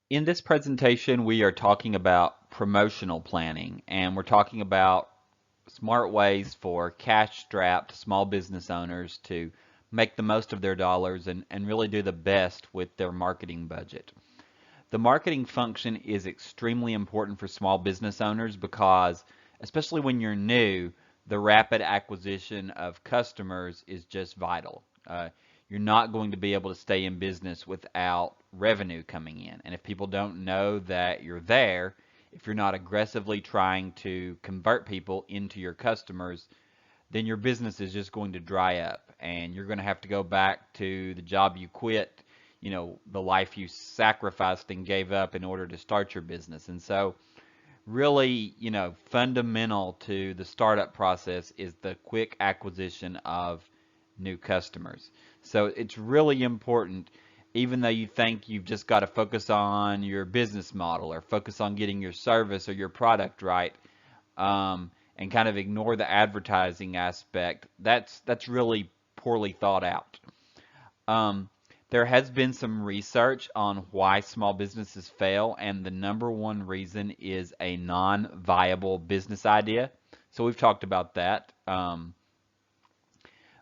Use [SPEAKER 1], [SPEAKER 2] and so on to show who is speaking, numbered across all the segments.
[SPEAKER 1] In this presentation, we are talking about promotional planning, and we're talking about smart ways for cash-strapped small business owners to make the most of their dollars and really do the best with their marketing budget. The marketing function is extremely important for small business owners because, especially when you're new, the rapid acquisition of customers is just vital. You're not going to be able to stay in business without revenue coming in. And if people don't know that you're there, if you're not aggressively trying to convert people into your customers, then your business is just going to dry up and you're going to have to go back to the job you quit, the life you sacrificed and gave up in order to start your business. And so really, fundamental to the startup process is the quick acquisition of new customers. So it's really important, even though you think you've just got to focus on your business model or focus on getting your service or your product right, and kind of ignore the advertising aspect. That's really poorly thought out. Um, there has been some research on why small businesses fail, and the number one reason is a non-viable business idea. So we've talked about that.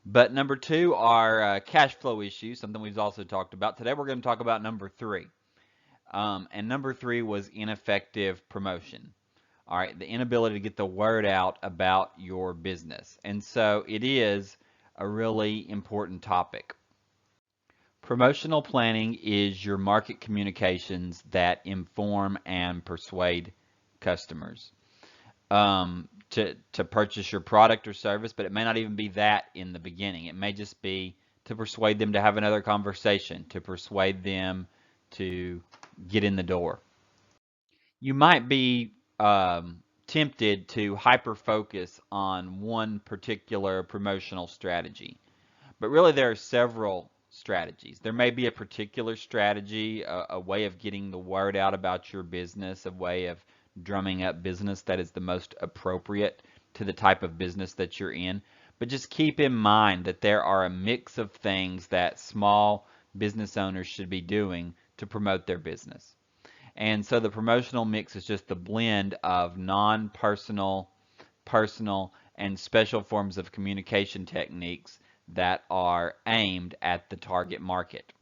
[SPEAKER 1] But number two are cash flow issues, something we've also talked about. Today we're going to talk about number three. And number three was ineffective promotion. All right, the inability to get the word out about your business. And so it is a really important topic. Promotional planning is your market communications that inform and persuade customers to purchase your product or service, but it may not even be that in the beginning. It may just be to persuade them to have another conversation, to persuade them to get in the door. You might be tempted to hyper focus on one particular promotional strategy. But really, there are several strategies. There may be a particular strategy, a way of getting the word out about your business, a way of drumming up business that is the most appropriate to the type of business that you're in. But just keep in mind that there are a mix of things that small business owners should be doing to promote their business. And so the promotional mix is just the blend of non-personal, personal, and special forms of communication techniques that are aimed at the target market.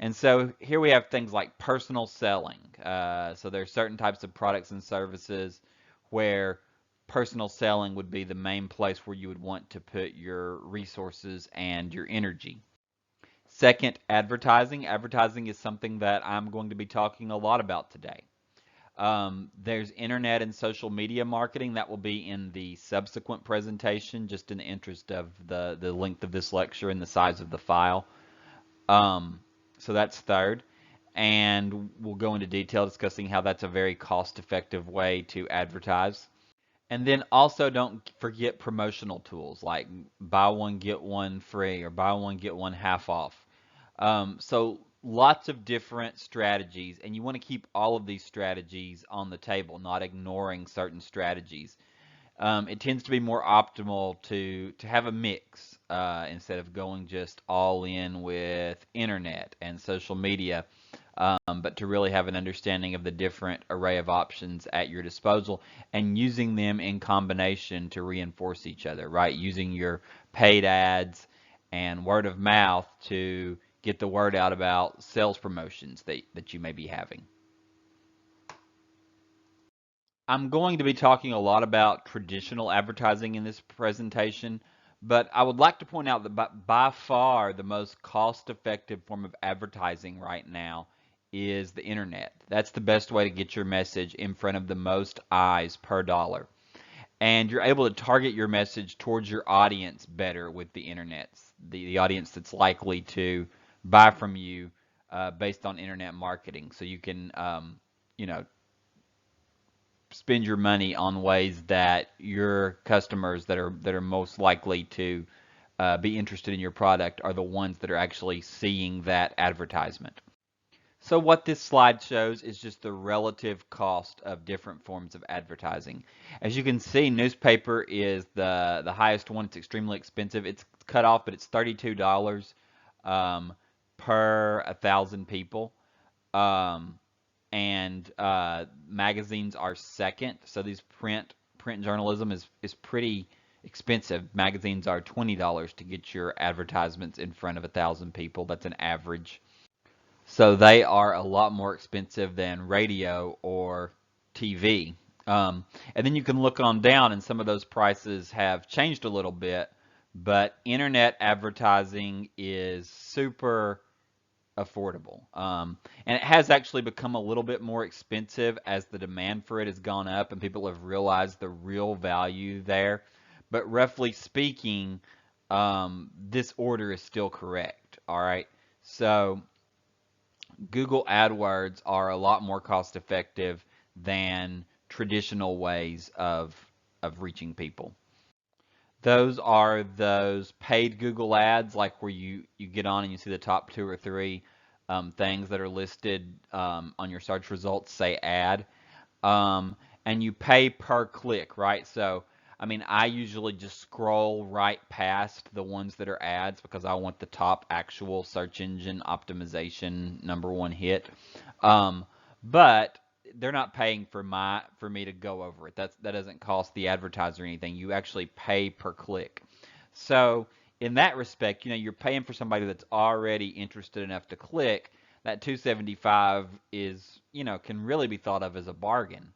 [SPEAKER 1] And so here we have things like personal selling. So there are certain types of products and services where personal selling would be the main place where you would want to put your resources and your energy. Second, advertising. Advertising is something that I'm going to be talking a lot about today. There's internet and social media marketing that will be in the subsequent presentation, just in the interest of the length of this lecture and the size of the file. So that's third. And we'll go into detail discussing how that's a very cost-effective way to advertise. And then also don't forget promotional tools like buy one, get one free or buy one, get one half off. So lots of different strategies, and you want to keep all of these strategies on the table, not ignoring certain strategies. It tends to be more optimal to have a mix instead of going just all in with internet and social media, but to really have an understanding of the different array of options at your disposal and using them in combination to reinforce each other, right? Using your paid ads and word of mouth to get the word out about sales promotions that you may be having. I'm going to be talking a lot about traditional advertising in this presentation, but I would like to point out that by far the most cost-effective form of advertising right now is the internet. That's the best way to get your message in front of the most eyes per dollar. And you're able to target your message towards your audience better with the internet, the audience that's likely to buy from you based on internet marketing. So you can, you know, spend your money on ways that your customers that are most likely to be interested in your product are the ones that are actually seeing that advertisement. So what this slide shows is just the relative cost of different forms of advertising. As you can see, newspaper is the highest one. It's extremely expensive. It's cut off, but it's $32 per 1,000 people. Um, and magazines are second. So these print journalism is pretty expensive. Magazines are $20 to get your advertisements in front of 1,000 people. That's an average. So they are a lot more expensive than radio or TV. And then you can look on down, and some of those prices have changed a little bit, but internet advertising is super affordable. And it has actually become a little bit more expensive as the demand for it has gone up and people have realized the real value there. But roughly speaking, this order is still correct. All right. So Google AdWords are a lot more cost effective than traditional ways of reaching people. Those are those paid Google ads, like where you get on and you see the top two or three things that are listed on your search results say ad, and you pay per click, right? So, I mean, I usually just scroll right past the ones that are ads because I want the top actual search engine optimization number one hit. Um, but they're not paying for me to go over it. That doesn't cost the advertiser anything. You actually pay per click. So in that respect, you're paying for somebody that's already interested enough to click. That 275 is, can really be thought of as a bargain.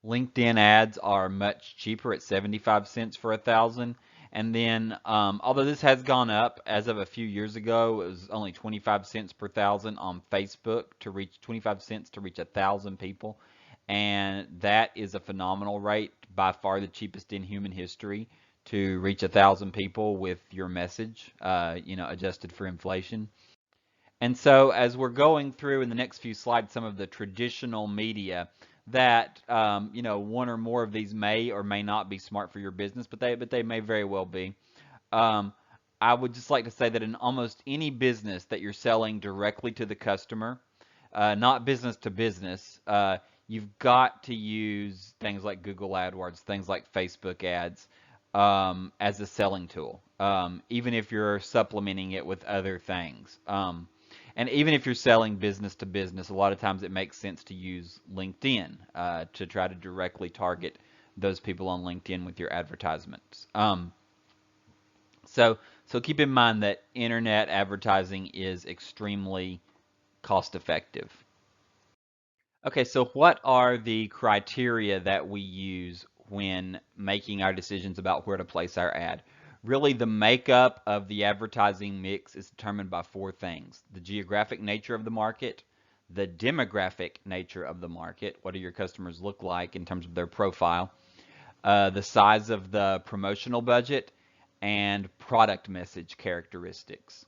[SPEAKER 1] LinkedIn ads are much cheaper at 75 cents for 1,000. And then, although this has gone up as of a few years ago, it was only 25 cents per thousand on Facebook to reach 25 cents to reach 1,000 people. And that is a phenomenal rate, by far the cheapest in human history to reach 1,000 people with your message, adjusted for inflation. And so, as we're going through in the next few slides, some of the traditional media that one or more of these may or may not be smart for your business, but they may very well be. Um, I would just like to say that in almost any business that you're selling directly to the customer, not business to business, you've got to use things like Google AdWords, things like Facebook ads, as a selling tool, even if you're supplementing it with other things. And even if you're selling business to business, a lot of times it makes sense to use LinkedIn to try to directly target those people on LinkedIn with your advertisements. So, so keep in mind that internet advertising is extremely cost effective. Okay, so what are the criteria that we use when making our decisions about where to place our ad? Really, the makeup of the advertising mix is determined by four things: the geographic nature of the market, the demographic nature of the market, what do your customers look like in terms of their profile, the size of the promotional budget, and product message characteristics.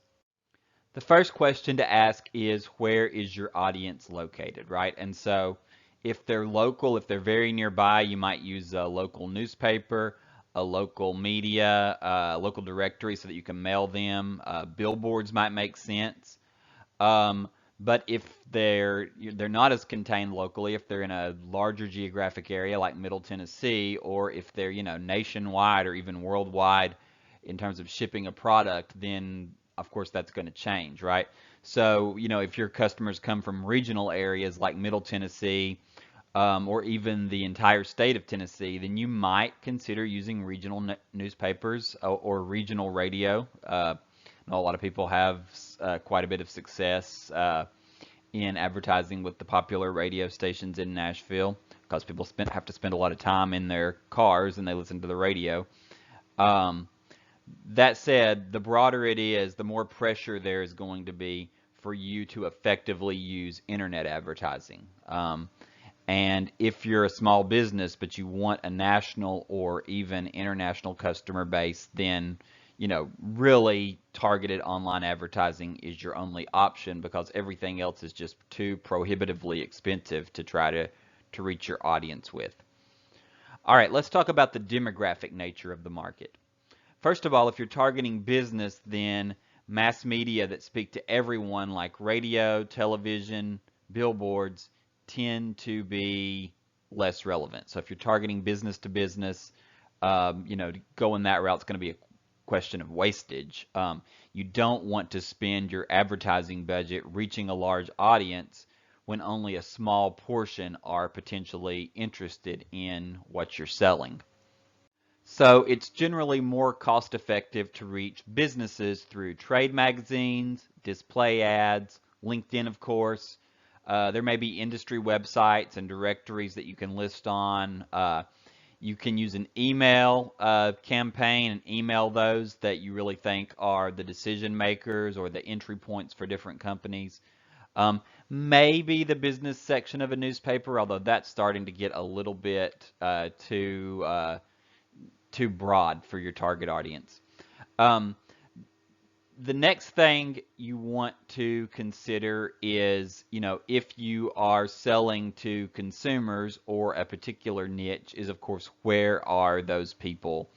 [SPEAKER 1] The first question to ask is, where is your audience located, right? And so if they're local, if they're very nearby, you might use a local newspaper, a local media, a local directory so that you can mail them. Billboards might make sense. Um, but if they're not as contained locally, if they're in a larger geographic area like Middle Tennessee, or if they're nationwide or even worldwide in terms of shipping a product, then of course that's going to change, right? So if your customers come from regional areas like Middle Tennessee, or even the entire state of Tennessee, then you might consider using regional newspapers or regional radio. I know a lot of people have quite a bit of success in advertising with the popular radio stations in Nashville because people have to spend a lot of time in their cars and they listen to the radio. Um, that said, the broader it is, the more pressure there is going to be for you to effectively use internet advertising. And if you're a small business but you want a national or even international customer base, then really targeted online advertising is your only option because everything else is just too prohibitively expensive to try to reach your audience with. All right, let's talk about the demographic nature of the market. First of all, if you're targeting business, then mass media that speak to everyone like radio, television, billboards tend to be less relevant. So if you're targeting business to business, going that route is going to be a question of wastage. You don't want to spend your advertising budget reaching a large audience when only a small portion are potentially interested in what you're selling. So it's generally more cost effective to reach businesses through trade magazines, display ads, LinkedIn, of course. There may be industry websites and directories that you can list on. You can use an email campaign and email those that you really think are the decision makers or the entry points for different companies. Maybe the business section of a newspaper, although that's starting to get a little bit too broad for your target audience. Um, the next thing you want to consider is, if you are selling to consumers or a particular niche, is of course, where are those people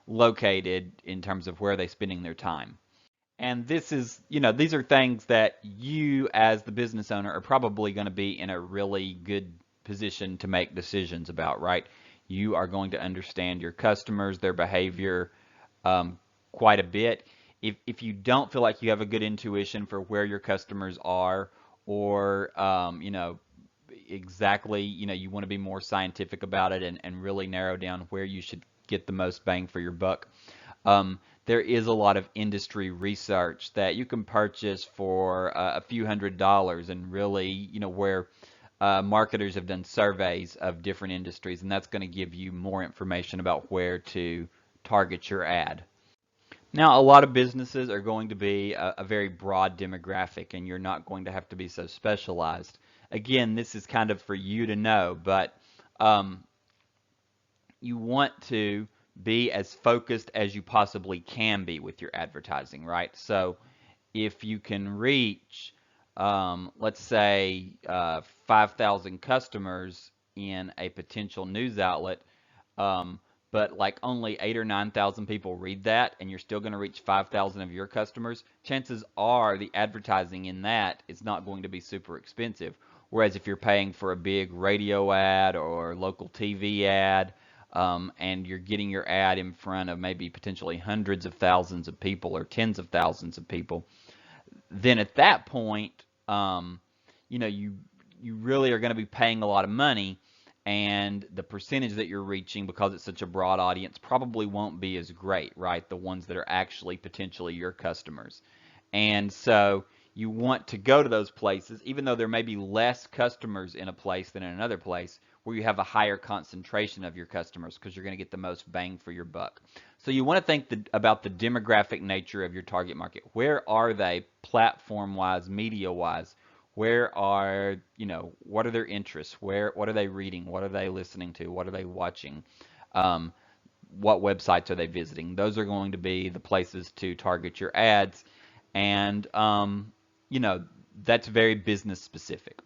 [SPEAKER 1] located in terms of where are they spending their time? And these are things that you as the business owner are probably going to be in a really good position to make decisions about, right? You are going to understand your customers, their behavior quite a bit. If you don't feel like you have a good intuition for where your customers are, or exactly, you want to be more scientific about it and really narrow down where you should get the most bang for your buck. There is a lot of industry research that you can purchase for a few $100s, and really, where marketers have done surveys of different industries, and that's going to give you more information about where to target your ad. Now, a lot of businesses are going to be a very broad demographic, and you're not going to have to be so specialized. Again, this is kind of for you to know, but um, you want to be as focused as you possibly can be with your advertising, right? So if you can reach, let's say, 5,000 customers in a potential news outlet, um, but like only 8 or 9,000 people read that, and you're still going to reach 5,000 of your customers, chances are the advertising in that is not going to be super expensive. Whereas if you're paying for a big radio ad or local TV ad, and you're getting your ad in front of maybe potentially hundreds of thousands of people or tens of thousands of people, then at that point, you know, you you really are going to be paying a lot of money, and the percentage that you're reaching, because it's such a broad audience, probably won't be as great, right? The ones that are actually potentially your customers. And so you want to go to those places, even though there may be less customers in a place than in another place, where you have a higher concentration of your customers, because you're going to get the most bang for your buck. So you want to think about the demographic nature of your target market. Where are they platform-wise, media-wise? Where are, what are their interests? What are they reading? What are they listening to? What are they watching? Um, what websites are they visiting? Those are going to be the places to target your ads. And, you know, that's very business specific.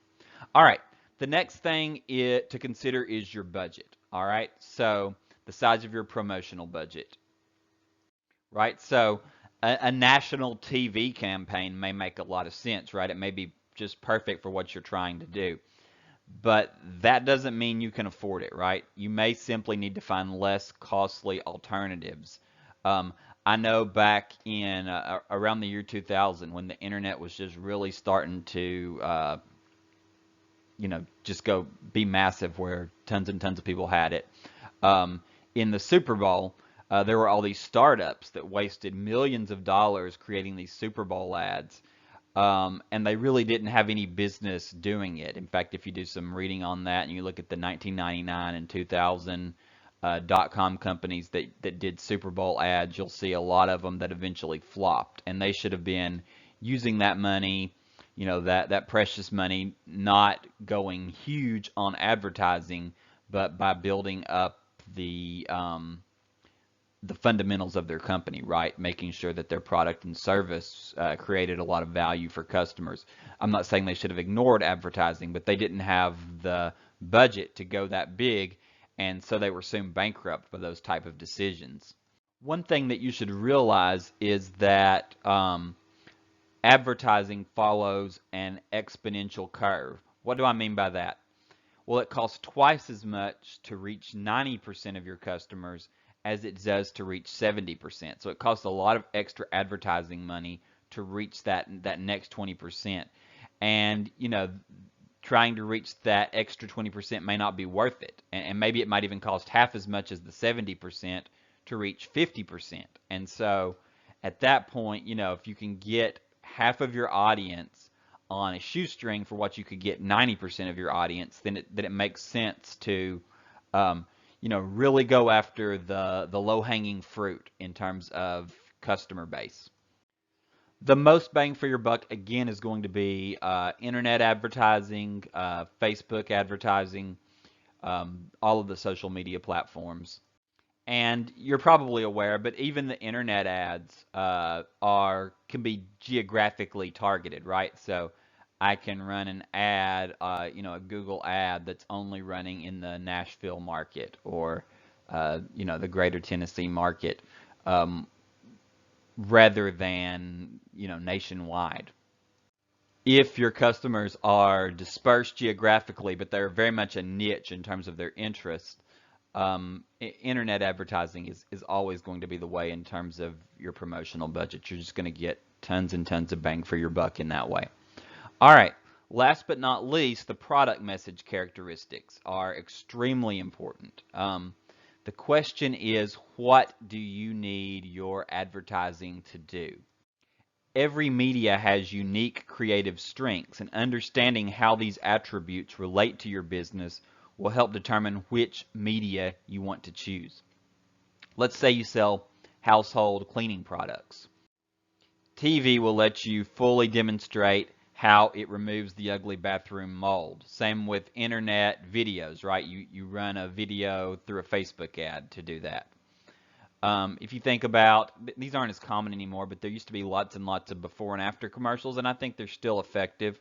[SPEAKER 1] All right. The next thing to consider is your budget. All right. So the size of your promotional budget, right? So a national TV campaign may make a lot of sense, right? It may be just perfect for what you're trying to do. But that doesn't mean you can afford it, right? You may simply need to find less costly alternatives. Um, I know back in around the year 2000, when the internet was just really starting to, just go be massive, where tons and tons of people had it. In the Super Bowl, there were all these startups that wasted millions of dollars creating these Super Bowl ads, and they really didn't have any business doing it. In fact, if you do some reading on that and you look at the 1999 and 2000 dot-com companies that did Super Bowl ads, you'll see a lot of them that eventually flopped. And they should have been using that money, that precious money, not going huge on advertising, but by building up the fundamentals of their company, right? Making sure that their product and service created a lot of value for customers. I'm not saying they should have ignored advertising, but they didn't have the budget to go that big, and so they were soon bankrupt by those type of decisions. One thing that you should realize is that advertising follows an exponential curve. What do I mean by that? Well, it costs twice as much to reach 90% of your customers as it does to reach 70%. So it costs a lot of extra advertising money to reach that next 20%. And, trying to reach that extra 20% may not be worth it. And maybe it might even cost half as much as the 70% to reach 50%. And so at that point, if you can get half of your audience on a shoestring for what you could get 90% of your audience, then it makes sense to, um, really go after the low-hanging fruit in terms of customer base. The most bang for your buck, again, is going to be internet advertising, Facebook advertising, all of the social media platforms. And you're probably aware, but even the internet ads can be geographically targeted, right? So I can run an ad, a Google ad that's only running in the Nashville market or the Greater Tennessee market. Rather than, nationwide. If your customers are dispersed geographically, but they're very much a niche in terms of their interest, internet advertising is always going to be the way in terms of your promotional budget. You're just going to get tons and tons of bang for your buck in that way. All right. Last but not least, the product message characteristics are extremely important. The question is, what do you need your advertising to do? Every media has unique creative strengths, and understanding how these attributes relate to your business will help determine which media you want to choose. Let's say you sell household cleaning products. TV will let you fully demonstrate how it removes the ugly bathroom mold. Same with internet videos, right? You run a video through a Facebook ad to do that. If you think about, these aren't as common anymore, but there used to be lots and lots of before and after commercials, and I think they're still effective.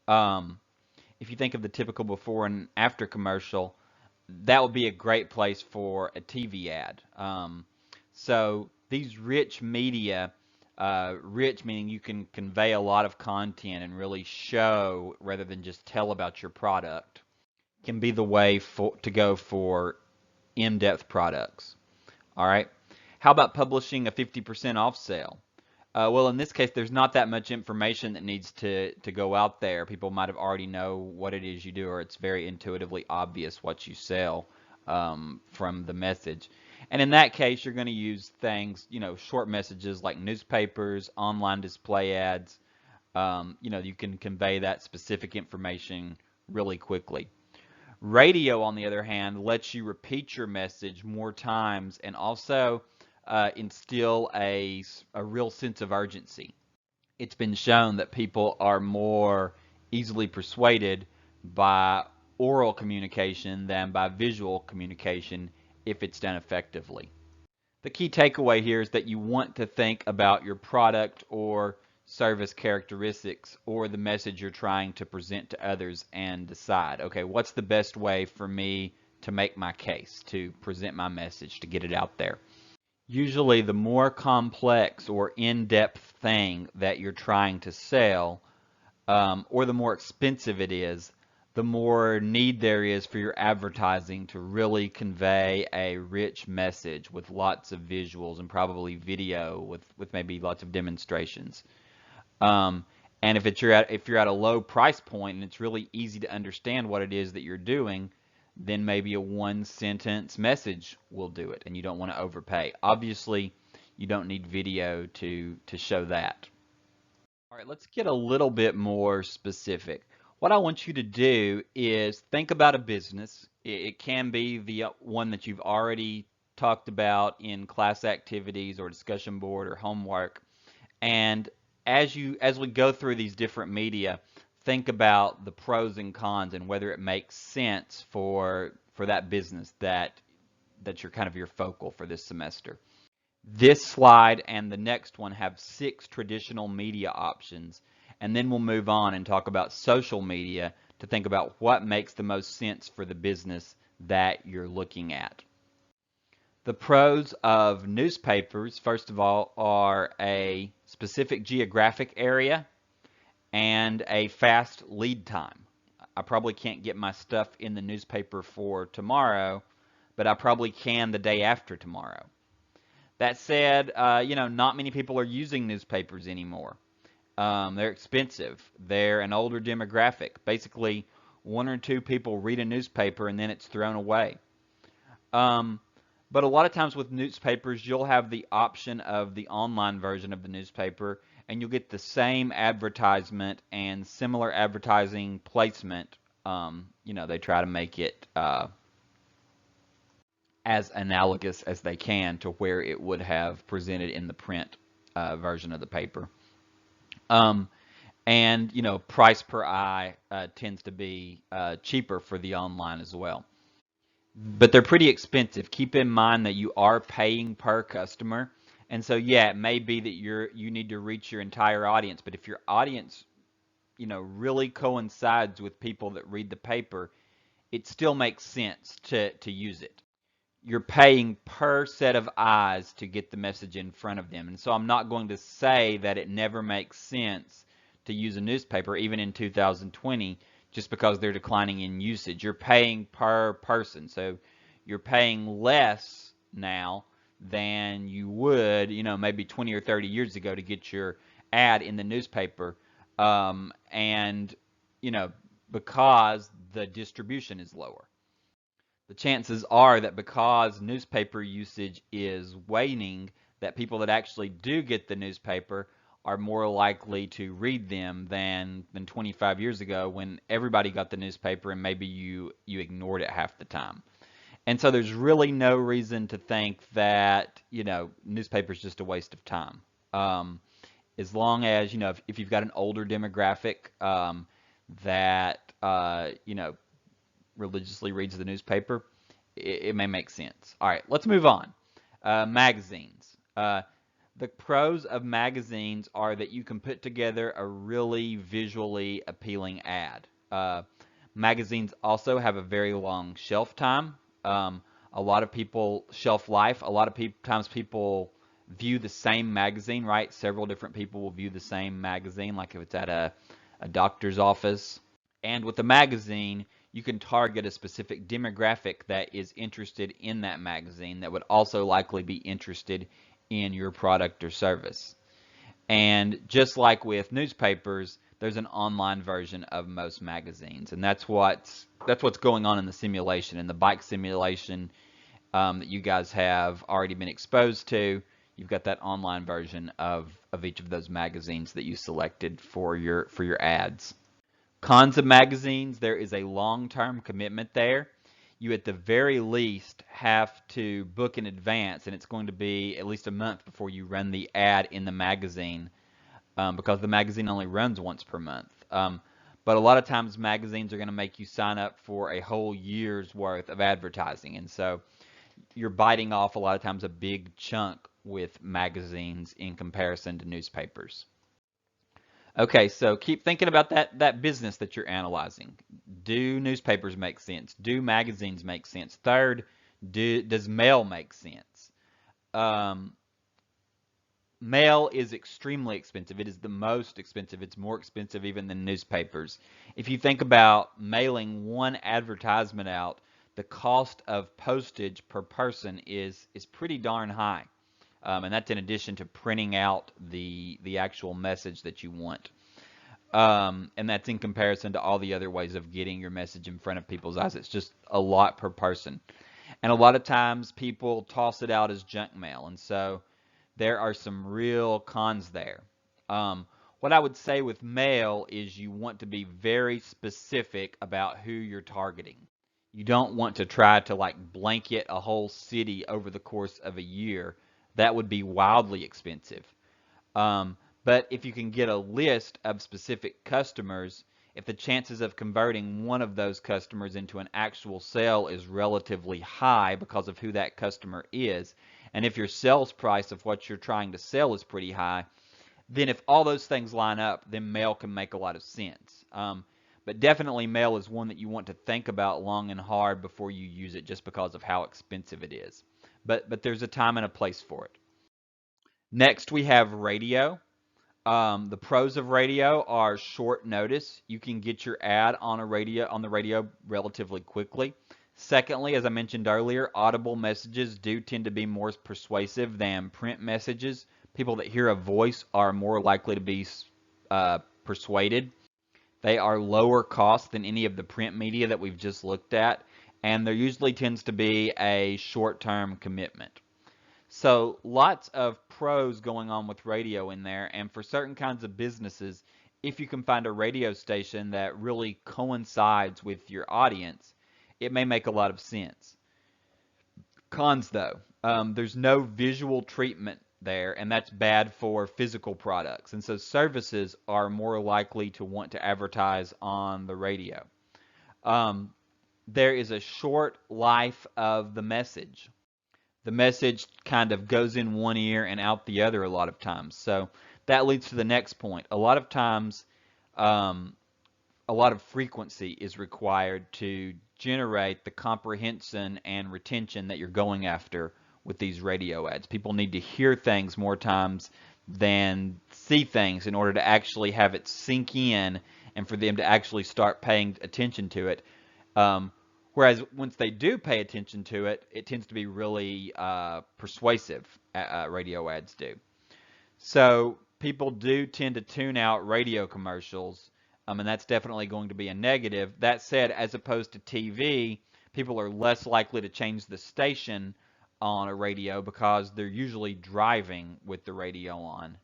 [SPEAKER 1] If you think of the typical before and after commercial, that would be a great place for a TV ad. So these rich media, rich meaning you can convey a lot of content and really show rather than just tell about your product, can be the way to go for in-depth products. All right. How about publishing a 50% off sale? Well, in this case, there's not that much information that needs to go out there. People might have already know what it is you do, or it's very intuitively obvious what you sell from the message. And in that case, you're going to use things, short messages like newspapers, online display ads. You can convey that specific information really quickly. Radio, on the other hand, lets you repeat your message more times and also instill a real sense of urgency. It's been shown that people are more easily persuaded by oral communication than by visual communication if it's done effectively. The key takeaway here is that you want to think about your product or service characteristics or the message you're trying to present to others and decide, okay, what's the best way for me to make my case, to present my message, to get it out there? Usually the more complex or in-depth thing that you're trying to sell, or the more expensive it is, the more need there is for your advertising to really convey a rich message with lots of visuals and probably video with maybe lots of demonstrations. And if you're at a low price point and it's really easy to understand what it is that you're doing, then maybe a one sentence message will do it, and you don't want to overpay. Obviously, you don't need video to show that. All right, let's get a little bit more specific. What I want you to do is think about a business. It can be the one that you've already talked about in class activities or discussion board or homework. And as we go through these different media, think about the pros and cons and whether it makes sense for that business that you're kind of your focal for this semester. This slide and the next one have 6 traditional media options, and then we'll move on and talk about social media to think about what makes the most sense for the business that you're looking at. The pros of newspapers, first of all, are a specific geographic area and a fast lead time. I probably can't get my stuff in the newspaper for tomorrow, but I probably can the day after tomorrow. That said, not many people are using newspapers anymore. They're expensive. They're an older demographic. Basically, one or two people read a newspaper and then it's thrown away. Um, but a lot of times with newspapers, you'll have the option of the online version of the newspaper, and you'll get the same advertisement and similar advertising placement. They try to make it as analogous as they can to where it would have presented in the print version of the paper. Um, and price per eye tends to be cheaper for the online as well. But they're pretty expensive. Keep in mind that you are paying per customer. And so yeah, it may be that you need to reach your entire audience, but if your audience, really coincides with people that read the paper, it still makes sense to use it. You're paying per set of eyes to get the message in front of them. And so I'm not going to say that it never makes sense to use a newspaper, even in 2020, just because they're declining in usage. You're paying per person. So you're paying less now than you would, maybe 20 or 30 years ago to get your ad in the newspaper. And, you know, because the distribution is lower. The chances are that because newspaper usage is waning, that people that actually do get the newspaper are more likely to read them than 25 years ago when everybody got the newspaper and maybe you ignored it half the time. And so there's really no reason to think that, newspaper is just a waste of time. As long as, if you've got an older demographic that, religiously reads the newspaper, it may make sense. All right, let's move on. Magazines. The pros of magazines are that you can put together a really visually appealing ad. Magazines also have a very long shelf time. A lot of people, shelf life, a lot of times people view the same magazine, right? Several different people will view the same magazine, like if it's at a doctor's office. And with the magazine, you can target a specific demographic that is interested in that magazine that would also likely be interested in your product or service. And just like with newspapers, there's an online version of most magazines, and that's what's going on in the simulation. In the bike simulation that you guys have already been exposed to, you've got that online version of each of those magazines that you selected for your ads. Cons of magazines, there is a long-term commitment there. You at the very least have to book in advance, and it's going to be at least a month before you run the ad in the magazine, because the magazine only runs once per month. But a lot of times magazines are going to make you sign up for a whole year's worth of advertising, and so you're biting off a lot of times a big chunk with magazines in comparison to newspapers. Okay, so keep thinking about that business that you're analyzing. Do newspapers make sense? Do magazines make sense? Third, does mail make sense? Um, Mail is extremely expensive. It is the most expensive. It's more expensive even than newspapers. If you think about mailing one advertisement out, the cost of postage per person is pretty darn high. And that's in addition to printing out the actual message that you want. And that's in comparison to all the other ways of getting your message in front of people's eyes. It's just a lot per person. And a lot of times people toss it out as junk mail. And so there are some real cons there. What I would say with mail is you want to be very specific about who you're targeting. You don't want to try to like blanket a whole city over the course of a year. That would be wildly expensive. Um, but if you can get a list of specific customers, if the chances of converting one of those customers into an actual sale is relatively high because of who that customer is, and if your sales price of what you're trying to sell is pretty high, then if all those things line up, then mail can make a lot of sense. But definitely mail is one that you want to think about long and hard before you use it just because of how expensive it is. But there's a time and a place for it. Next, we have radio. The pros of radio are short notice. You can get your ad on the radio relatively quickly. Secondly, as I mentioned earlier, audible messages do tend to be more persuasive than print messages. People that hear a voice are more likely to be persuaded. They are lower cost than any of the print media that we've just looked at, and there usually tends to be a short-term commitment. So lots of pros going on with radio in there, and for certain kinds of businesses, if you can find a radio station that really coincides with your audience, it may make a lot of sense. Cons though, there's no visual treatment there, and that's bad for physical products. And so services are more likely to want to advertise on the radio. Um, there is a short life of the message. The message kind of goes in one ear and out the other a lot of times. So that leads to the next point. A lot of times, um, a lot of frequency is required to generate the comprehension and retention that you're going after with these radio ads. People need to hear things more times than see things in order to actually have it sink in and for them to actually start paying attention to it. Whereas once they do pay attention to it, it tends to be really persuasive, radio ads do. So people do tend to tune out radio commercials, and that's definitely going to be a negative. That said, as opposed to TV, people are less likely to change the station on a radio because they're usually driving with the radio on.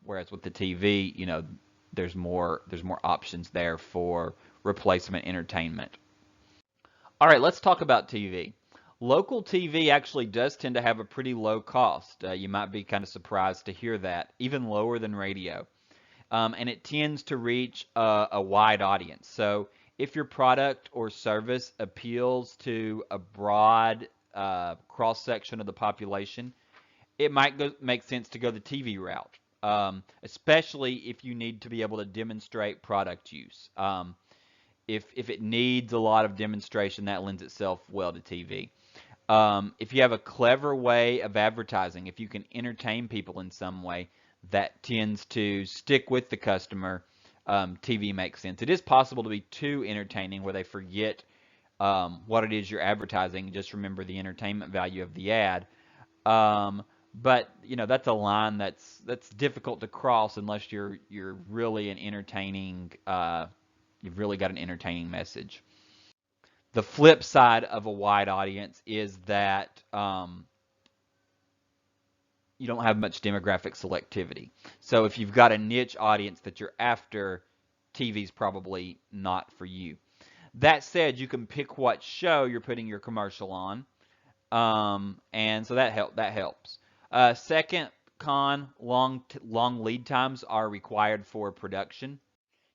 [SPEAKER 1] Whereas with the TV, there's more options there for replacement entertainment. All right, let's talk about TV. Local TV actually does tend to have a pretty low cost. You might be kind of surprised to hear that, even lower than radio. And it tends to reach a wide audience. So if your product or service appeals to a broad cross section of the population, it might make sense to go the TV route, especially if you need to be able to demonstrate product use. If it needs a lot of demonstration, that lends itself well to TV. If you have a clever way of advertising, if you can entertain people in some way, that tends to stick with the customer. TV makes sense. It is possible to be too entertaining where they forget what it is you're advertising. Just remember the entertainment value of the ad. But that's a line that's difficult to cross unless you're really an entertaining. You've really got an entertaining message. The flip side of a wide audience is that you don't have much demographic selectivity. So if you've got a niche audience that you're after, TV's probably not for you. That said, you can pick what show you're putting your commercial on, and so that helps. Second con, long lead times are required for production.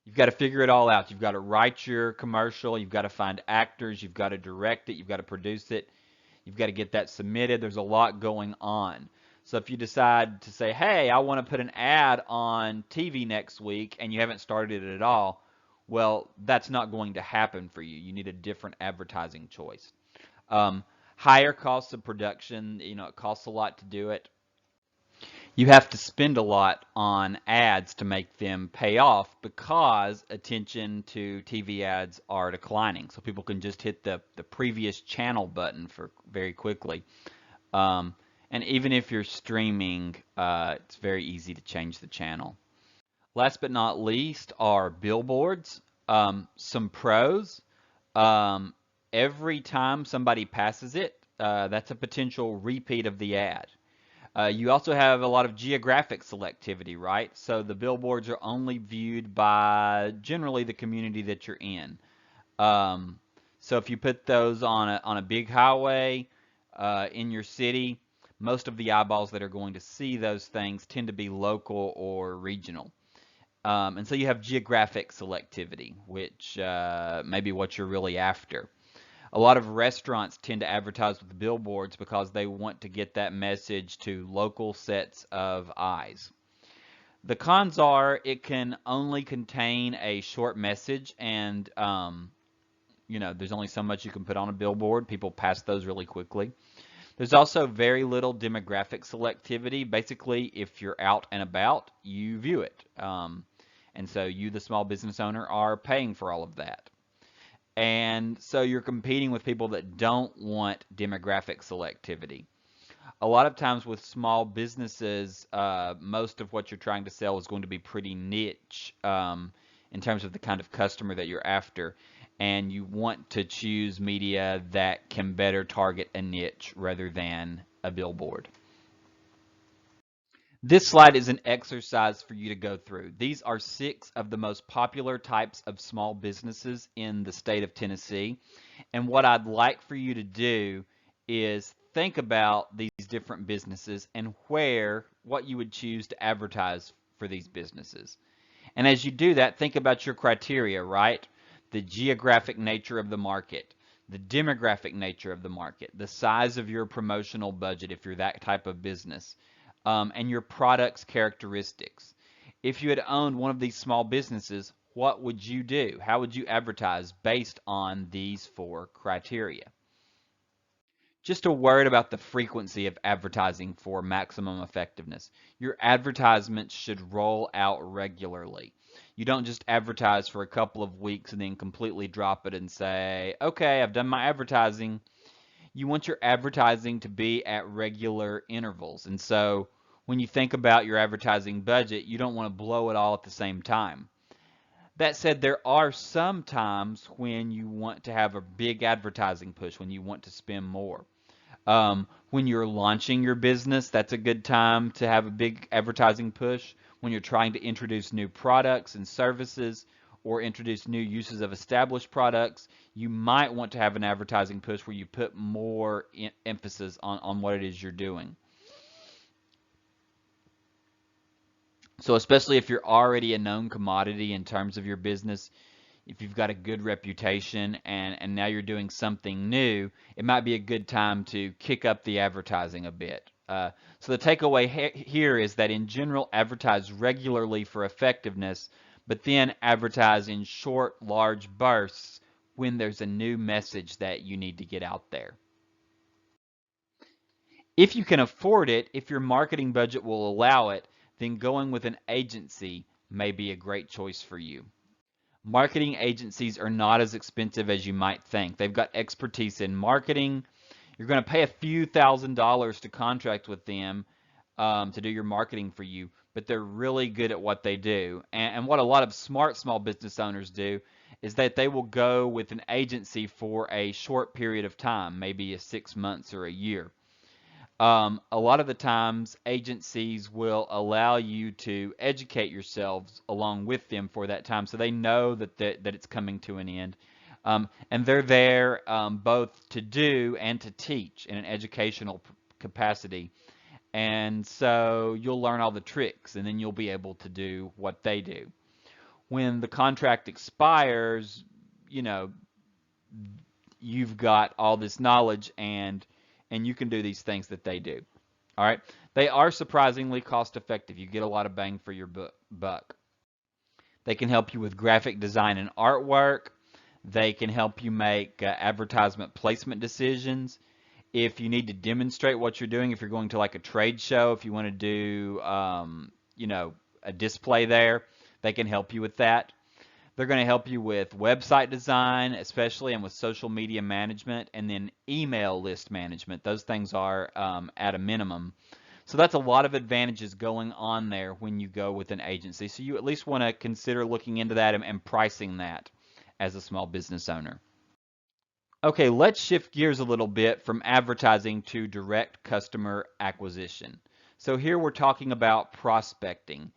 [SPEAKER 1] You've got to figure it all out. You've got to write your commercial. You've got to find actors. You've got to direct it. You've got to produce it. You've got to get that submitted. There's a lot going on. So if you decide to say, hey, I want to put an ad on TV next week, and you haven't started it at all, well, that's not going to happen for you. You need a different advertising choice. Higher costs of production. It costs a lot to do it. You have to spend a lot on ads to make them pay off because attention to TV ads are declining. So people can just hit the previous channel button for very quickly. And even if you're streaming, it's very easy to change the channel. Last but not least are billboards. Some pros. Every time somebody passes it, that's a potential repeat of the ad. You also have a lot of geographic selectivity, right? So the billboards are only viewed by generally the community that you're in. So if you put those on a big highway in your city, most of the eyeballs that are going to see those things tend to be local or regional. And so you have geographic selectivity, which may be what you're really after. A lot of restaurants tend to advertise with billboards because they want to get that message to local sets of eyes. The cons are it can only contain a short message, and there's only so much you can put on a billboard. People pass those really quickly. There's also very little demographic selectivity. Basically, if you're out and about, you view it. And so you, the small business owner, are paying for all of that. And so you're competing with people that don't want demographic selectivity. A lot of times with small businesses, most of what you're trying to sell is going to be pretty niche in terms of the kind of customer that you're after. And you want to choose media that can better target a niche rather than a billboard. This slide is an exercise for you to go through. These are 6 of the most popular types of small businesses in the state of Tennessee. And what I'd like for you to do is think about these different businesses and what you would choose to advertise for these businesses. And as you do that, think about your criteria, right? The geographic nature of the market, the demographic nature of the market, the size of your promotional budget if you're that type of business, and your product's characteristics. If you had owned one of these small businesses, what would you do? How would you advertise based on these 4 criteria? Just a word about the frequency of advertising for maximum effectiveness. Your advertisements should roll out regularly. You don't just advertise for a couple of weeks and then completely drop it and say, okay, I've done my advertising. You want your advertising to be at regular intervals. And so when you think about your advertising budget, you don't want to blow it all at the same time. That said, there are some times when you want to have a big advertising push, when you want to spend more. When you're launching your business, that's a good time to have a big advertising push. When you're trying to introduce new products and services or introduce new uses of established products, you might want to have an advertising push where you put more emphasis on what it is you're doing. So especially if you're already a known commodity in terms of your business, if you've got a good reputation and now you're doing something new, it might be a good time to kick up the advertising a bit. So the takeaway here is that in general, advertise regularly for effectiveness, but then advertise in short, large bursts when there's a new message that you need to get out there. If you can afford it, if your marketing budget will allow it, then going with an agency may be a great choice for you. Marketing agencies are not as expensive as you might think. They've got expertise in marketing. You're going to pay a few $1,000s to contract with them to do your marketing for you, but they're really good at what they do. And what a lot of smart small business owners do is that they will go with an agency for a short period of time, maybe 6 months or a year. A lot of the times, agencies will allow you to educate yourselves along with them for that time, so they know that it's coming to an end. And they're there both to do and to teach in an educational capacity. And so you'll learn all the tricks, and then you'll be able to do what they do. When the contract expires, you know, you've got all this knowledge and you can do these things that they do. All right. They are surprisingly cost effective. You get a lot of bang for your buck. They can help you with graphic design and artwork. They can help you make advertisement placement decisions. If you need to demonstrate what you're doing, if you're going to like a trade show, if you want to do, a display there, they can help you with that. They're going to help you with website design, especially, and with social media management, and then email list management. Those things are at a minimum. So that's a lot of advantages going on there when you go with an agency. So you at least want to consider looking into that and pricing that as a small business owner. Okay, let's shift gears a little bit from advertising to direct customer acquisition. So here we're talking about prospecting.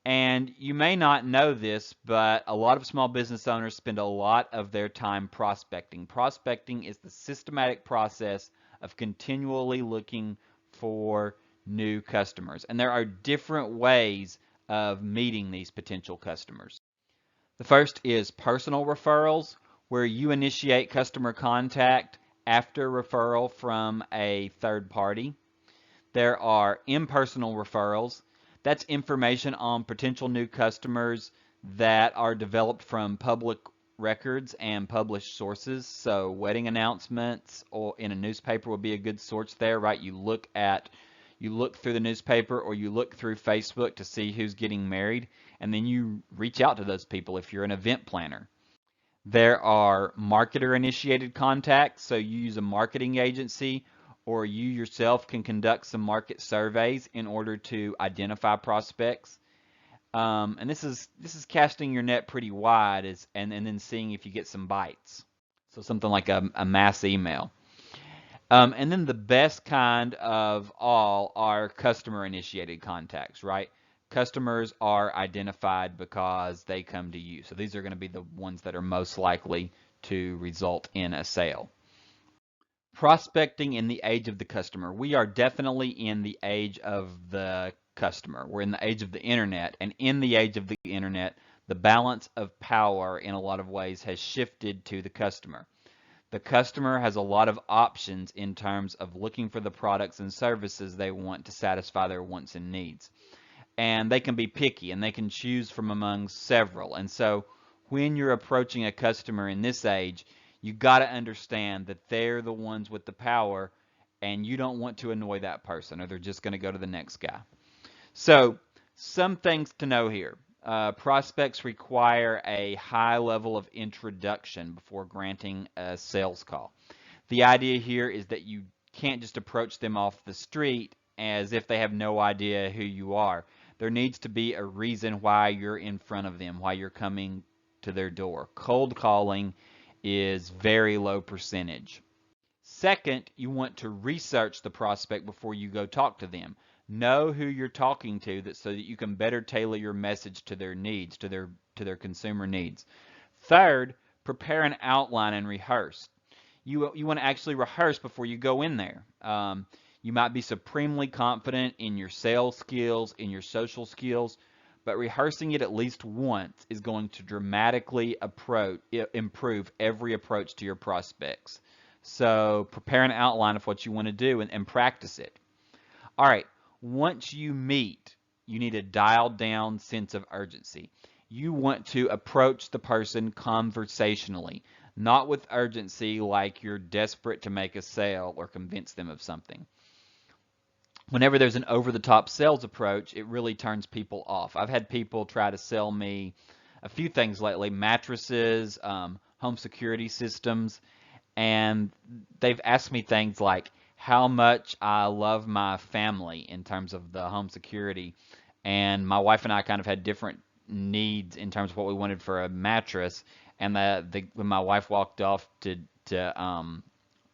[SPEAKER 1] And you may not know this, but a lot of small business owners spend a lot of their time prospecting. Prospecting is the systematic process of continually looking for new customers. And there are different ways of meeting these potential customers. The first is personal referrals, where you initiate customer contact after referral from a third party. There are impersonal referrals. That's information on potential new customers that are developed from public records and published sources. So wedding announcements or in a newspaper would be a good source there, right? You look through the newspaper or you look through Facebook to see who's getting married, and then you reach out to those people if you're an event planner. There are marketer initiated contacts, so you use a marketing agency or you yourself can conduct some market surveys in order to identify prospects. And this is casting your net pretty wide, and then seeing if you get some bites. So something like a mass email. And then the best kind of all are customer initiated contacts, right? Customers are identified because they come to you. So these are going to be the ones that are most likely to result in a sale. Prospecting in the age of the customer. We are definitely in the age of the customer. We're in the age of the internet, and in the age of the internet, the balance of power in a lot of ways has shifted to the customer. The customer has a lot of options in terms of looking for the products and services they want to satisfy their wants and needs. And they can be picky and they can choose from among several. And so when you're approaching a customer in this age, you got to understand that they're the ones with the power and you don't want to annoy that person, or they're just going to go to the next guy. So some things to know here. Prospects require a high level of introduction before granting a sales call. The idea here is that you can't just approach them off the street as if they have no idea who you are. There needs to be a reason why you're in front of them, why you're coming to their door. Cold calling is very low percentage. Second, you want to research the prospect before you go talk to them. Know who you're talking to so that you can better tailor your message to their needs, to their consumer needs. Third, prepare an outline and rehearse. You want to actually rehearse before you go in there. You might be supremely confident in your sales skills, in your social skills, but rehearsing it at least once is going to dramatically improve every approach to your prospects. So prepare an outline of what you want to do and practice it. All right, once you meet, you need a dialed down sense of urgency. You want to approach the person conversationally, not with urgency like you're desperate to make a sale or convince them of something. Whenever there's an over-the-top sales approach, it really turns people off. I've had people try to sell me a few things lately: mattresses, home security systems, and they've asked me things like how much I love my family in terms of the home security. And my wife and I kind of had different needs in terms of what we wanted for a mattress. And when my wife walked off to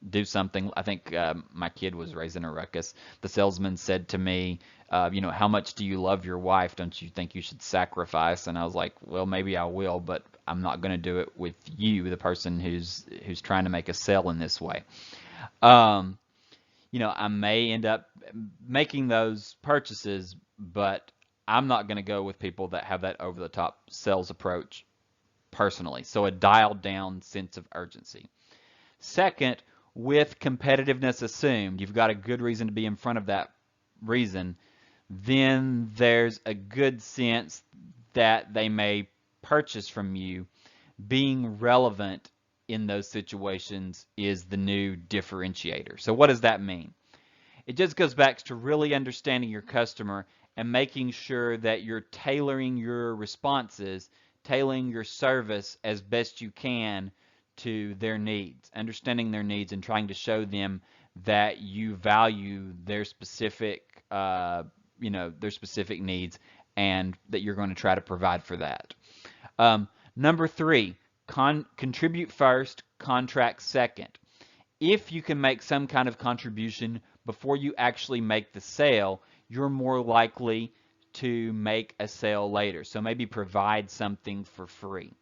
[SPEAKER 1] do something, I think my kid was raising a ruckus. The salesman said to me, how much do you love your wife? Don't you think you should sacrifice? And I was like, well, maybe I will, but I'm not going to do it with you, the person who's trying to make a sale in this way. I may end up making those purchases, but I'm not going to go with people that have that over-the-top sales approach personally. So a dialed down sense of urgency. Second, with competitiveness assumed, you've got a good reason to be in front of that reason, then there's a good sense that they may purchase from you. Being relevant in those situations is the new differentiator. So what does that mean? It just goes back to really understanding your customer and making sure that you're tailoring your responses, tailoring your service as best you can to their needs, understanding their needs and trying to show them that you value their specific, their specific needs, and that you're going to try to provide for that. Number three, contribute first, contract second. If you can make some kind of contribution before you actually make the sale, you're more likely to make a sale later. So maybe provide something for free.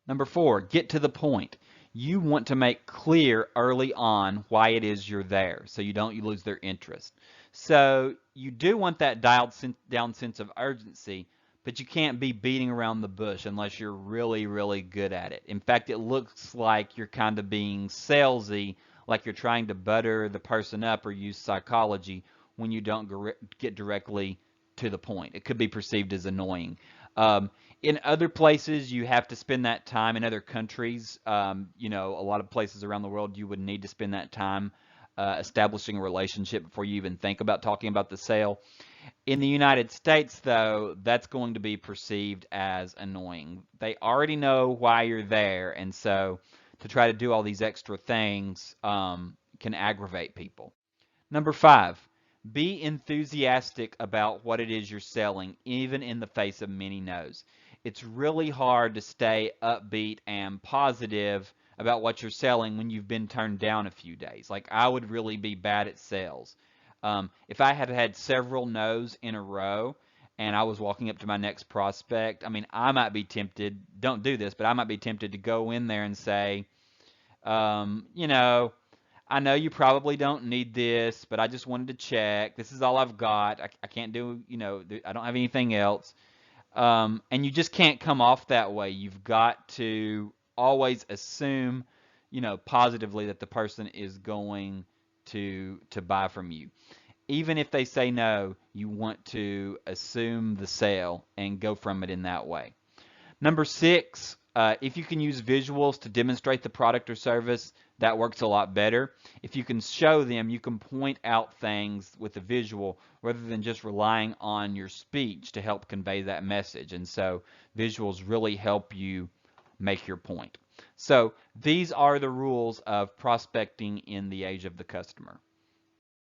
[SPEAKER 1] Number four, get to the point. You want to make clear early on why it is you're there so you don't lose their interest. So you do want that dialed down sense of urgency, but you can't be beating around the bush unless you're really, really good at it. In fact, it looks like you're kind of being salesy, like you're trying to butter the person up or use psychology when you don't get directly to the point. It could be perceived as annoying. In other places, you have to spend that time. In other countries, a lot of places around the world, you would need to spend that time establishing a relationship before you even think about talking about the sale. In the United States, though, that's going to be perceived as annoying. They already know why you're there, and so to try to do all these extra things can aggravate people. Number 5, be enthusiastic about what it is you're selling, even in the face of many no's. It's really hard to stay upbeat and positive about what you're selling when you've been turned down a few days. Like, I would really be bad at sales. If I had had several no's in a row and I was walking up to my next prospect, I mean, I might be tempted, don't do this, but I might be tempted to go in there and say, you know, I know you probably don't need this, but I just wanted to check. This is all I've got. I can't do, I don't have anything else. And you just can't come off that way. You've got to always assume, positively that the person is going to buy from you. Even if they say no, you want to assume the sale and go from it in that way. Number 6, if you can use visuals to demonstrate the product or service, that works a lot better. If you can show them, you can point out things with a visual rather than just relying on your speech to help convey that message. And so visuals really help you make your point. So these are the rules of prospecting in the age of the customer.